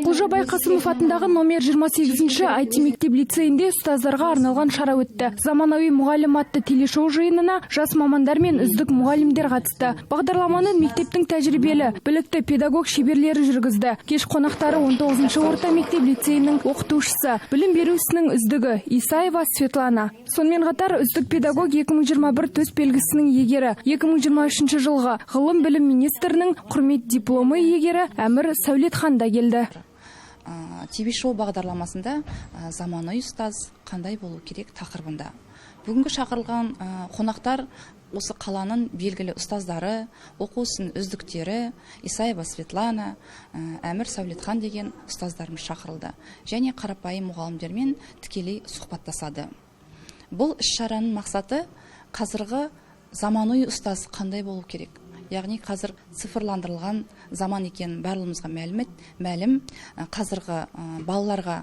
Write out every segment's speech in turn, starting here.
Құлжабай Қасымов атындағы номер 28-ші IT мектеп лицейінде ұстаздарға арналған шара өтті. Заманауи мұғалім атты телешоу жиынына жас мамандар мен үздік мұғалімдер қатысты. Бағдарламаны мектептің тәжірибелі, білікті педагог шеберлері жүргізді. Кеш қонақтары 19-ші орта мектеп лицейінің оқытушысы, білім беру ісінің үздігі Исаева Светлана. Сонымен қатар үздік педагог 2021 төс белгісінің егері, 2023 жылғы ғылым білім министрінің құрмет дипломы егері Әмір Сәулетхан да келді. ТВ-шоу бағдарламасында заманауи ұстаз қандай болу керек тақырыбында. Бүгінгі шақырылған қонақтар осы қаланың белгілі ұстаздары, оқу ісінің үздіктері Исаева Светлана, Әмір Сәулетхан деген ұстаздарымыз шақырылды. Және қарапайым мұғалімдермен тікелей сұхбаттасады. Бұл іс-шараның мақсаты қазіргі заманауи ұстаз қандай болу керек. Яғни қазір цифрландырылған заман екенін барлығымызға мәлім. Қазіргі балаларға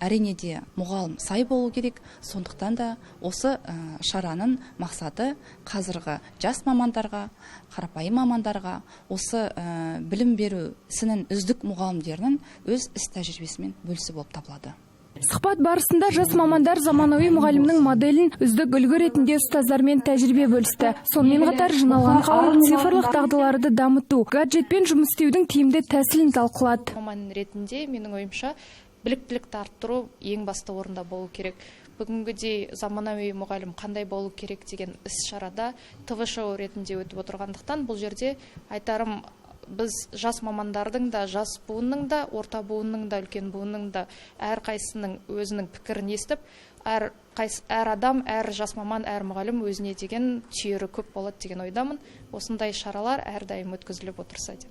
әрине де мұғалім сай болу керек. Сондықтан да осы шараның мақсаты қазіргі жас мамандарға, қарапайым мамандарға, осы білім беру ісінің үздік мұғалімдерінің өз іс тәжірибесімен бөлісі болып табылады. Сұхбат барысында жас мамандар заманауи мұғалімнің моделін үздік үлгі ретінде ұстаздармен тәжірибе бөлісті. Сонымен қатар жиналған қауым цифрлық дағдыларды дамыту, гаджетпен жұмыс істеудің тиімді тәсілін талқылады. Маман ретінде менің ойымша біліктілікті арттыру ең басты орында болу керек. Бүгінгідей заманауи мұғалім қандай болу керек деген іс-шарада ТВ-шоу ретінде өтіп отырғандықтан бұл жерде айтарым, біз жас мамандардың да, жас буынның да, орта буынның да, үлкен буынның да әр қайсының өзінің пікірін естіп, әр адам, әр жас маман, әр мұғалім өзіне деген түйері көп болады деген ойдамын. Осындай шаралар әрдайым өткізіліп отырса деп.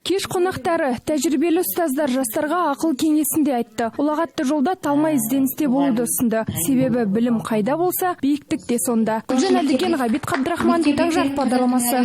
Кеш қонақтары тәжірибелі ұстаздар жастарға ақыл кеңесінде айтты. Ұлағатты жолда талмай ізденісте болуды ұсынды. Себебі білім қайда болса, биіктік те сонда. Гүлжан Әлдеген, Ғабит Қабдырахман, Таңжарық бағдарламасы.